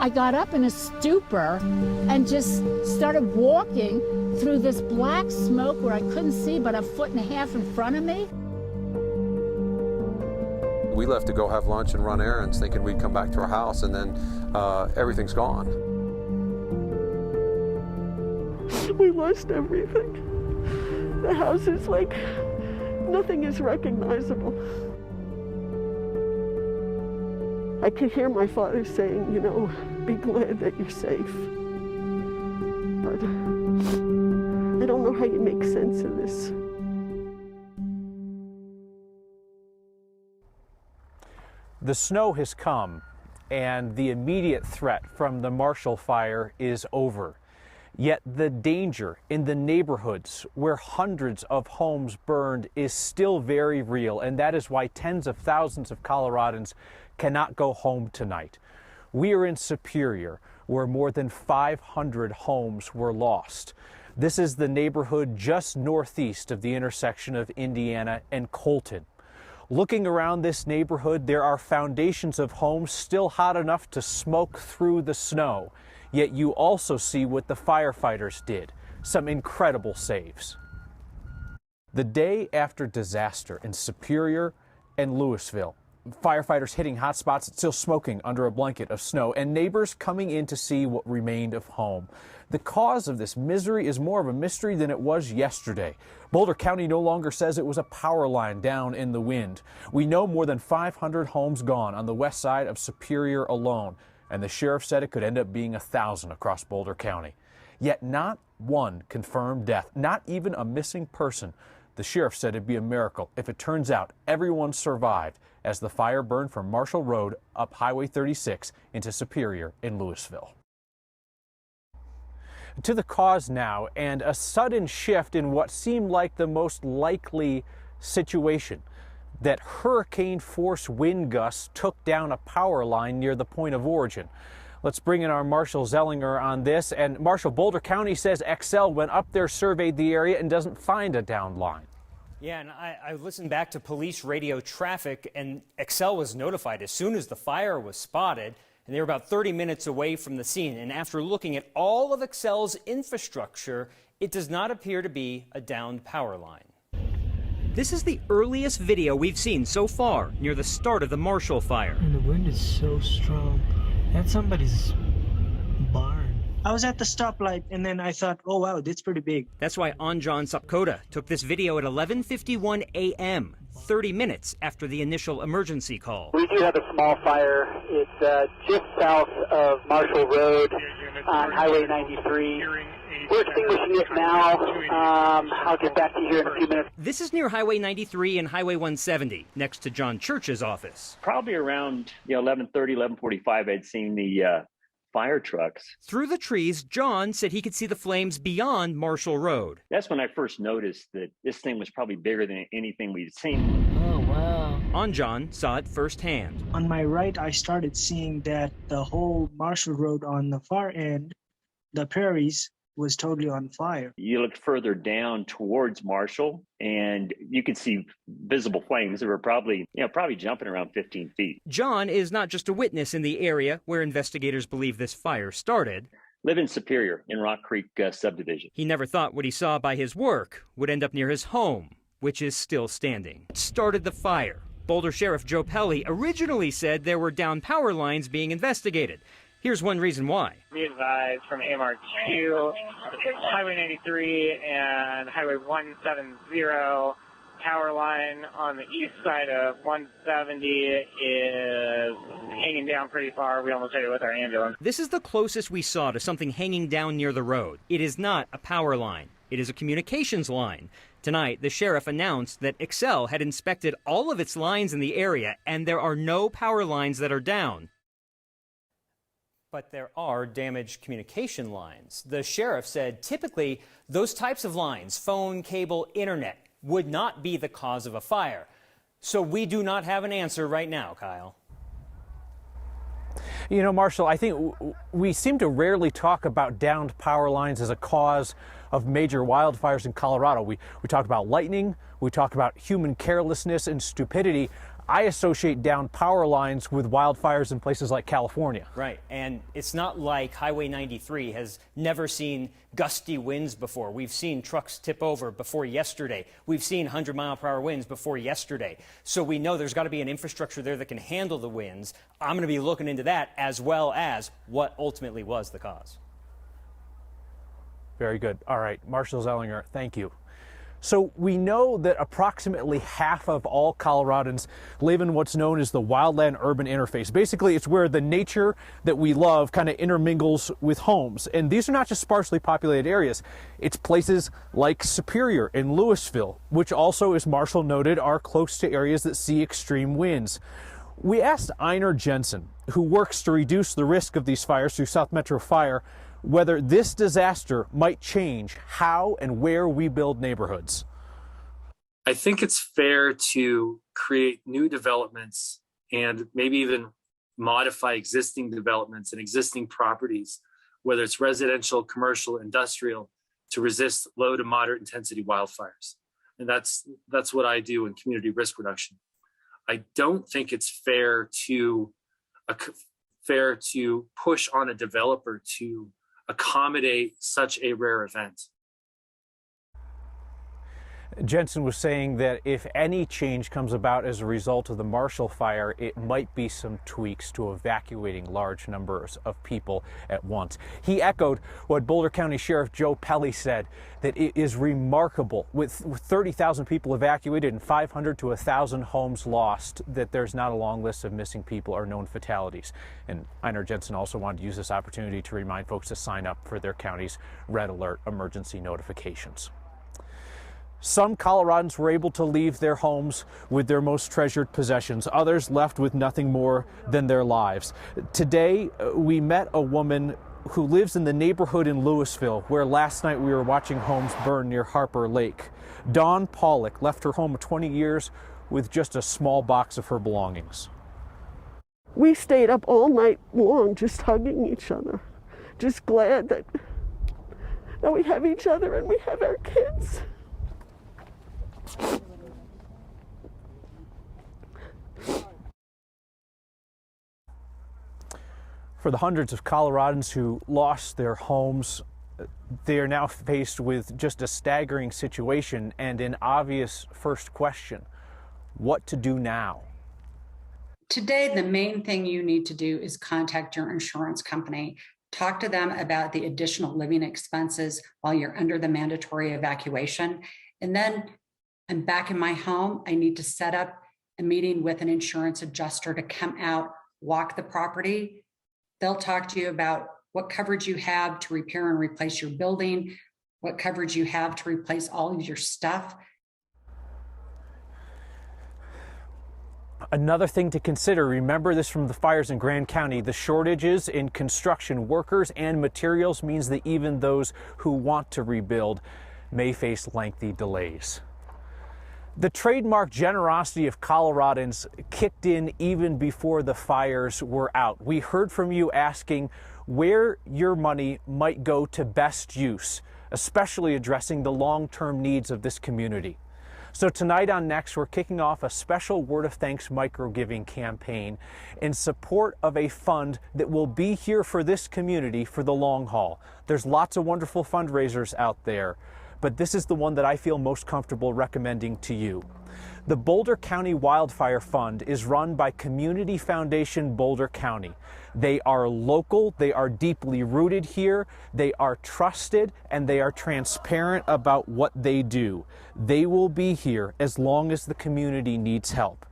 I got up in a stupor and just started walking through this black smoke where I couldn't see but a foot and a half in front of me. We left to go have lunch and run errands thinking we'd come back to our house, and then everything's gone. We lost everything. The house is like, nothing is recognizable. I could hear my father saying, you know, be glad that you're safe. But I don't know how you make sense of this. The snow has come, and the immediate threat from the Marshall Fire is over. Yet the danger in the neighborhoods where hundreds of homes burned is still very real, and that is why tens of thousands of Coloradans cannot go home tonight. We are in Superior, where more than 500 homes were lost. This is the neighborhood just northeast of the intersection of Indiana and Colton. Looking around this neighborhood, there are foundations of homes still hot enough to smoke through the snow. Yet you also see what the firefighters did, some incredible saves. The day after disaster in Superior and Louisville, firefighters hitting hot spots, still smoking under a blanket of snow, and neighbors coming in to see what remained of home. The cause of this misery is more of a mystery than it was yesterday. Boulder County no longer says it was a power line down in the wind. We know more than 500 homes gone on the west side of Superior alone, and the sheriff said it could end up being 1,000 across Boulder County. Yet not one confirmed death, not even a missing person. The sheriff said it'd be a miracle if it turns out everyone survived as the fire burned from Marshall Road up Highway 36 into Superior in Louisville. To the cause now, and a sudden shift in what seemed like the most likely situation, that hurricane-force wind gusts took down a power line near the point of origin. Let's bring in our Marshall Zellinger on this. And Marshall, Boulder County says XL went up there, surveyed the area, and doesn't find a downed line. Yeah, and I listened back to police radio traffic, and XL was notified as soon as the fire was spotted, and they were about 30 minutes away from the scene. And after looking at all of XL's infrastructure, it does not appear to be a downed power line. This is the earliest video we've seen so far near the start of the Marshall Fire. And the wind is so strong. That's somebody's barn. I was at the stoplight and then I thought, oh wow, that's pretty big. That's why Anjan Sapkota took this video at 11:51 a.m., 30 minutes after the initial emergency call. We do have a small fire. It's just south of Marshall Road on Highway 93. We're extinguishing it now. I'll get back to you here in a few minutes. This is near Highway 93 and Highway 170, next to John Church's office. Probably around 11:30, 11:45, I'd seen the fire trucks. Through the trees, John said he could see the flames beyond Marshall Road. That's when I first noticed that this thing was probably bigger than anything we'd seen. Oh, wow. Anjan saw it firsthand. On my right, I started seeing that the whole Marshall Road on the far end, the prairies, was totally on fire. You looked further down towards Marshall, and you could see visible flames that were probably jumping around 15 feet. John is not just a witness in the area where investigators believe this fire started. Live in Superior, in Rock Creek subdivision. He never thought what he saw by his work would end up near his home, which is still standing. It started the fire. Boulder Sheriff Joe Pelley originally said there were downed power lines being investigated. Here's one reason why. We advised from AMR2, Highway 93 and Highway 170, power line on the east side of 170 is hanging down pretty far. We almost hit it with our ambulance. This is the closest we saw to something hanging down near the road. It is not a power line. It is a communications line. Tonight, the sheriff announced that XL had inspected all of its lines in the area, and there are no power lines that are down. But there are damaged communication lines. The sheriff said typically those types of lines, phone, cable, internet, would not be the cause of a fire. So we do not have an answer right now, Kyle. You know, Marshall, I think we seem to rarely talk about downed power lines as a cause of major wildfires in Colorado. We talk about lightning, we talk about human carelessness and stupidity. I associate downed power lines with wildfires in places like California. Right, and it's not like Highway 93 has never seen gusty winds before. We've seen trucks tip over before yesterday. We've seen 100-mile-per-hour winds before yesterday. So we know there's got to be an infrastructure there that can handle the winds. I'm going to be looking into that, as well as what ultimately was the cause. Very good. All right, Marshal Zellinger, thank you. So we know that approximately half of all Coloradans live in what's known as the wildland urban interface. Basically, it's where the nature that we love kind of intermingles with homes. And these are not just sparsely populated areas. It's places like Superior and Louisville, which also, as Marshall noted, are close to areas that see extreme winds. We asked Einar Jensen, who works to reduce the risk of these fires through South Metro Fire, whether this disaster might change how and where we build neighborhoods. I think it's fair to create new developments and maybe even modify existing developments and existing properties, whether it's residential, commercial, industrial, to resist low to moderate intensity wildfires. And that's what I do in community risk reduction. I don't think it's fair to push on a developer to accommodate such a rare event. Jensen was saying that if any change comes about as a result of the Marshall Fire, it might be some tweaks to evacuating large numbers of people at once. He echoed what Boulder County Sheriff Joe Pelly said, that it is remarkable, with 30,000 people evacuated and 500 to 1,000 homes lost, that there's not a long list of missing people or known fatalities. And Einar Jensen also wanted to use this opportunity to remind folks to sign up for their county's Red Alert emergency notifications. Some Coloradans were able to leave their homes with their most treasured possessions. Others left with nothing more than their lives. Today, we met a woman who lives in the neighborhood in Louisville, where last night we were watching homes burn near Harper Lake. Dawn Pollock left her home of 20 years with just a small box of her belongings. We stayed up all night long just hugging each other, just glad that we have each other and we have our kids. For the hundreds of Coloradans who lost their homes, they are now faced with just a staggering situation and an obvious first question: what to do now? Today, the main thing you need to do is contact your insurance company. Talk to them about the additional living expenses while you're under the mandatory evacuation. And then I'm back in my home. I need to set up a meeting with an insurance adjuster to come out, walk the property. They'll talk to you about what coverage you have to repair and replace your building, what coverage you have to replace all of your stuff. Another thing to consider, remember this from the fires in Grand County, the shortages in construction workers and materials means that even those who want to rebuild may face lengthy delays. The trademark generosity of Coloradans kicked in even before the fires were out. We heard from you asking where your money might go to best use, especially addressing the long-term needs of this community. So tonight on Next, we're kicking off a special Word of Thanks micro-giving campaign in support of a fund that will be here for this community for the long haul. There's lots of wonderful fundraisers out there, but this is the one that I feel most comfortable recommending to you. The Boulder County Wildfire Fund is run by Community Foundation Boulder County. They are local, they are deeply rooted here, they are trusted, and they are transparent about what they do. They will be here as long as the community needs help.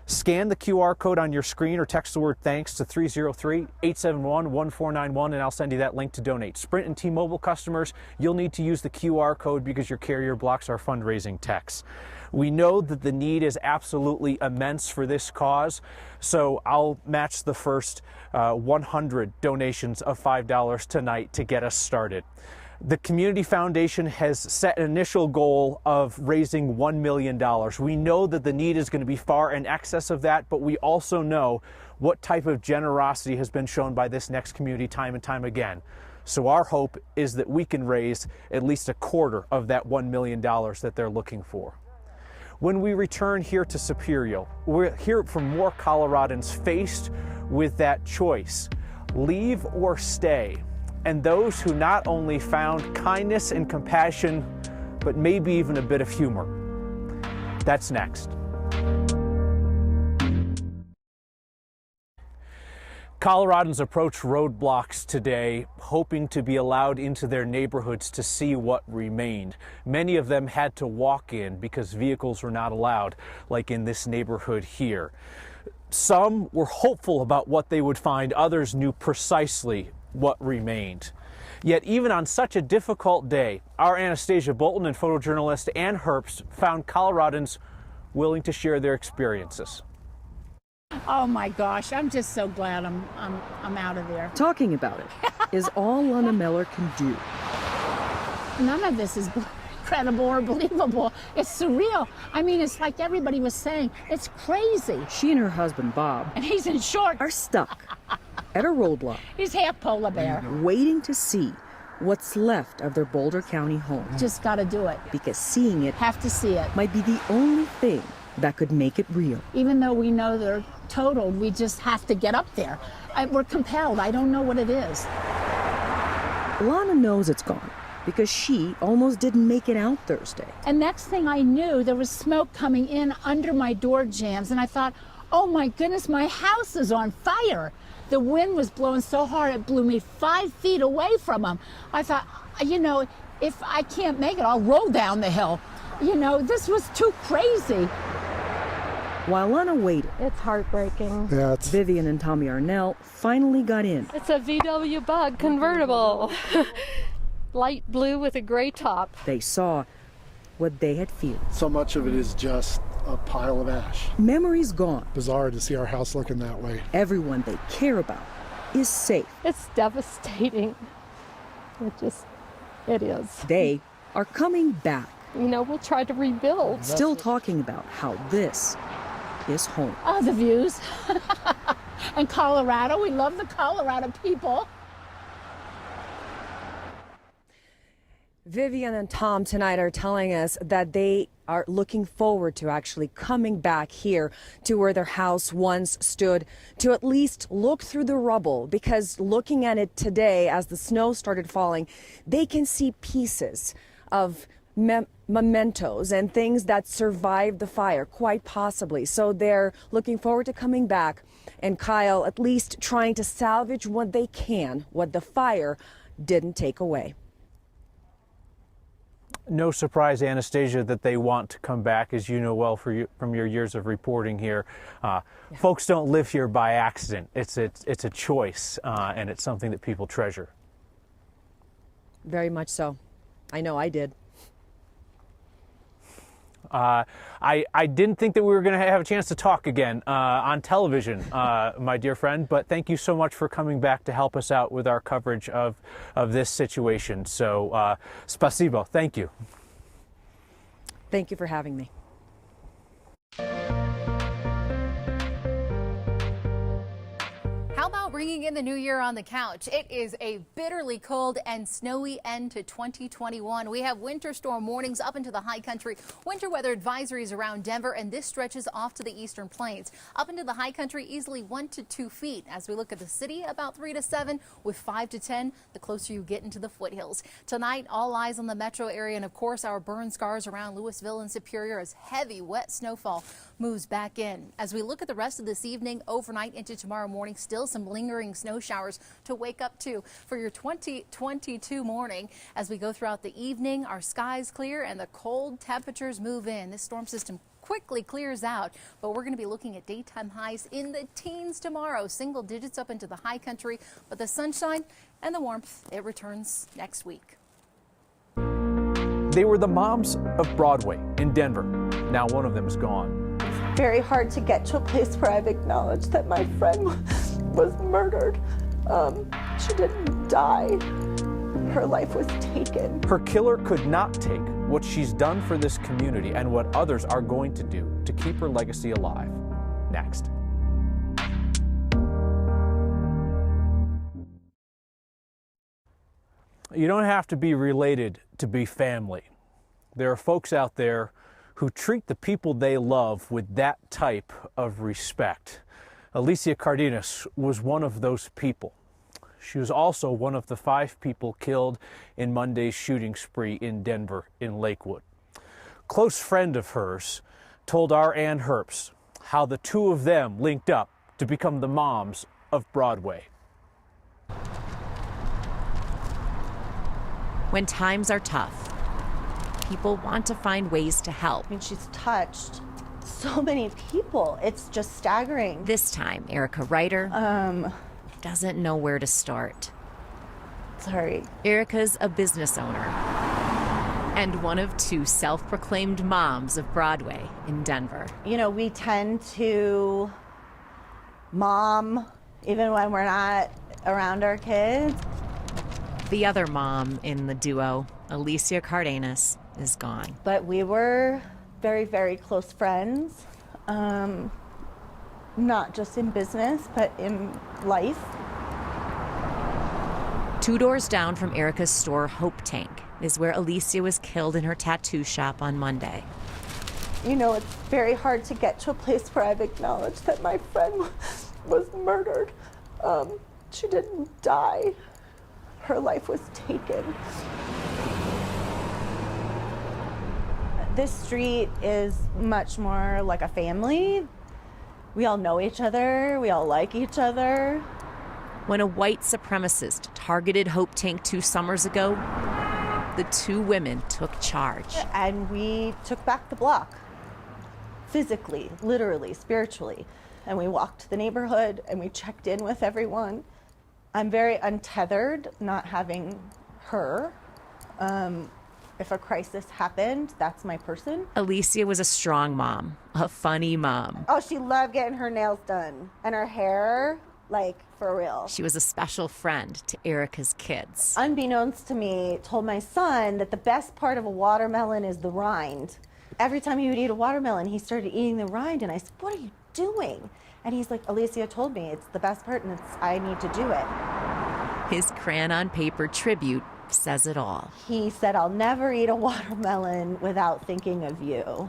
Scan the QR code on your screen or text the word thanks to 303-871-1491 and I'll send you that link to donate. Sprint and T-Mobile customers, you'll need to use the QR code because your carrier blocks our fundraising texts. We know that the need is absolutely immense for this cause, so I'll match the first 100 donations of $5 tonight to get us started. The Community Foundation has set an initial goal of raising $1 million. We know that the need is going to be far in excess of that, but we also know what type of generosity has been shown by this Next community time and time again. So our hope is that we can raise at least a quarter of that $1 million that they're looking for. When we return here to Superior, we'll hear from more Coloradans faced with that choice, leave or stay, and those who not only found kindness and compassion, but maybe even a bit of humor. That's next. Coloradans approach roadblocks today, hoping to be allowed into their neighborhoods to see what remained. Many of them had to walk in because vehicles were not allowed, like in this neighborhood here. Some were hopeful about what they would find. Others knew precisely what remained. Yet even on such a difficult day, our Anastasia Bolton and photojournalist Ann Herbst found Coloradans willing to share their experiences. Oh my gosh, I'm just so glad I'm out of there. Talking about it is all Lana Miller can do. None of this is credible or believable. It's surreal. I mean, it's like everybody was saying, it's crazy. She and her husband, Bob, And he's in shorts. are stuck at a roadblock, He's half polar bear. waiting to see what's left of their Boulder County home. Just gotta do it. Because seeing it Have to see it. might be the only thing that could make it real. Even though we know they're totaled, we just have to get up there. We're compelled. I don't know what it is. Lana knows it's gone because she almost didn't make it out Thursday. And next thing I knew, there was smoke coming in under my door jambs, and I thought, oh my goodness, my house is on fire. The wind was blowing so hard it blew me 5 feet away from them. I thought, you know, if I can't make it, I'll roll down the hill. You know, this was too crazy. While Lana waited, It's heartbreaking. Yeah, it's Vivian and Tommy Arnell finally got in. It's a VW Bug convertible. Light blue with a gray top. They saw what they had feared. so much of it is just a pile of ash. Memories gone. Bizarre to see our house looking that way. Everyone they care about is safe. It's devastating. It is. They are coming back, You know, we'll try to rebuild. still talking about how this is home. Oh, the views. And Colorado, we love the Colorado people. Vivian and Tom tonight are telling us that they are looking forward to actually coming back here to where their house once stood to at least look through the rubble, because looking at it today as the snow started falling, they can see pieces of mementos and things that survived the fire, quite possibly. So they're looking forward to coming back, and Kyle at least trying to salvage what they can, what the fire didn't take away. No surprise, Anastasia, that they want to come back, as you know well from your years of reporting here. Folks don't live here by accident. It's a choice, and it's something that people treasure. Very much so. I know I did. I didn't think that we were going to have a chance to talk again on television, my dear friend, but thank you so much for coming back to help us out with our coverage of this situation. So, spasibo, thank you. Thank you for having me. How about bringing in the new year on the couch? It is a bitterly cold and snowy end to 2021. We have winter storm warnings up into the high country, winter weather advisories around Denver, and this stretches off to the eastern plains. Up into the high country, easily 1 to 2 feet. As we look at the city, about 3 to 7, with 5 to 10 the closer you get into the foothills. Tonight, all eyes on the metro area, and of course our burn scars around Louisville and Superior as heavy wet snowfall moves back in. As we look at the rest of this evening, overnight into tomorrow morning, still some lingering snow showers to wake up to for your 2022 morning. As we go throughout the evening, our skies clear and the cold temperatures move in. This storm system quickly clears out, but we're going to be looking at daytime highs in the teens tomorrow, single digits up into the high country, but the sunshine and the warmth, it returns next week. They were the moms of Broadway in Denver. Now one of them is gone. Very hard to get to a place where I've acknowledged that my friend was murdered. She didn't die. Her life was taken. Her killer could not take what she's done for this community and what others are going to do to keep her legacy alive. Next. You don't have to be related to be family. There are folks out there who treat the people they love with that type of respect. Alicia Cardenas was one of those people. She was also one of the 5 people killed in Monday's shooting spree in Denver in Lakewood. Close friend of hers told our Ann Herbst how the two of them linked up to become the moms of Broadway. When times are tough, people want to find ways to help. I mean, she's touched so many people. It's just staggering. This time, Erica Ryder doesn't know where to start. Sorry. Erica's a business owner and one of 2 self-proclaimed moms of Broadway in Denver. You know, we tend to mom even when we're not around our kids. The other mom in the duo, Alicia Cardenas, is gone. But we were very, very close friends, not just in business, but in life. 2 doors down from Erica's store, Hope Tank, is where Alicia was killed in her tattoo shop on Monday. You know, it's very hard to get to a place where I've acknowledged that my friend was murdered. She didn't die. Her life was taken. This street is much more like a family. We all know each other. We all like each other. When a white supremacist targeted Hope Tank 2 summers ago, the 2 women took charge. And we took back the block. Physically, literally, spiritually. And we walked the neighborhood and we checked in with everyone. I'm very untethered not having her. If a crisis happened, that's my person. Alicia was a strong mom, a funny mom. Oh, she loved getting her nails done and her hair, like, for real. She was a special friend to Erica's kids. Unbeknownst to me, told my son that the best part of a watermelon is the rind. Every time he would eat a watermelon, he started eating the rind, and I said, "What are you doing?" And he's like, "Alicia told me it's the best part, and I need to do it." His crayon-on-paper tribute says it all. He said, "I'll never eat a watermelon without thinking of you."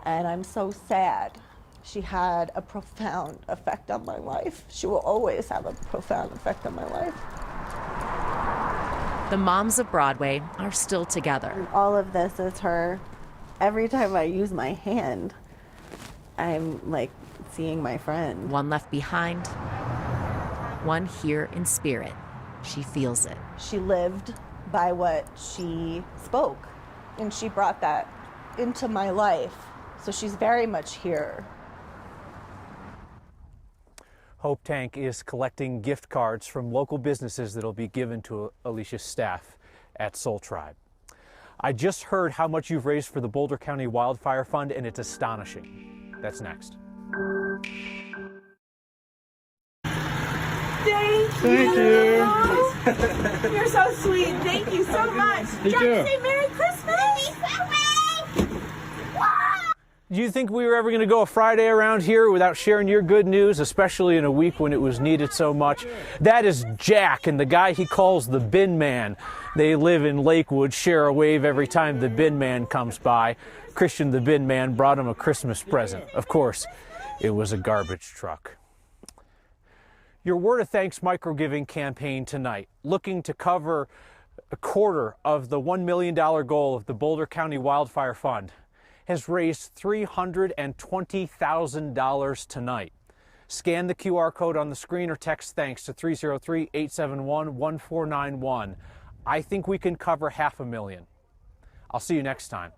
And I'm so sad. She had a profound effect on my life. She will always have a profound effect on my life. The moms of Broadway are still together. And all of this is her. Every time I use my hand, I'm like seeing my friend. One left behind, one here in spirit. She feels it. She lived by what she spoke, and she brought that into my life. So she's very much here. Hope Tank is collecting gift cards from local businesses that will be given to Alicia's staff at Soul Tribe. I just heard how much you've raised for the Boulder County Wildfire Fund, and it's astonishing. That's next. Thank you. You're so sweet. Thank you so much. You Trying too. to say Merry Christmas. Do you think we were ever going to go a Friday around here without sharing your good news, especially in a week when it was needed so much? That is Jack and the guy he calls the Bin Man. They live in Lakewood, share a wave every time the Bin Man comes by. Christian the Bin Man brought him a Christmas present. Of course, it was a garbage truck. Your Word of Thanks micro-giving campaign tonight, looking to cover a quarter of the $1 million goal of the Boulder County Wildfire Fund, has raised $320,000 tonight. Scan the QR code on the screen or text thanks to 303-871-1491. I think we can cover $500,000. I'll see you next time.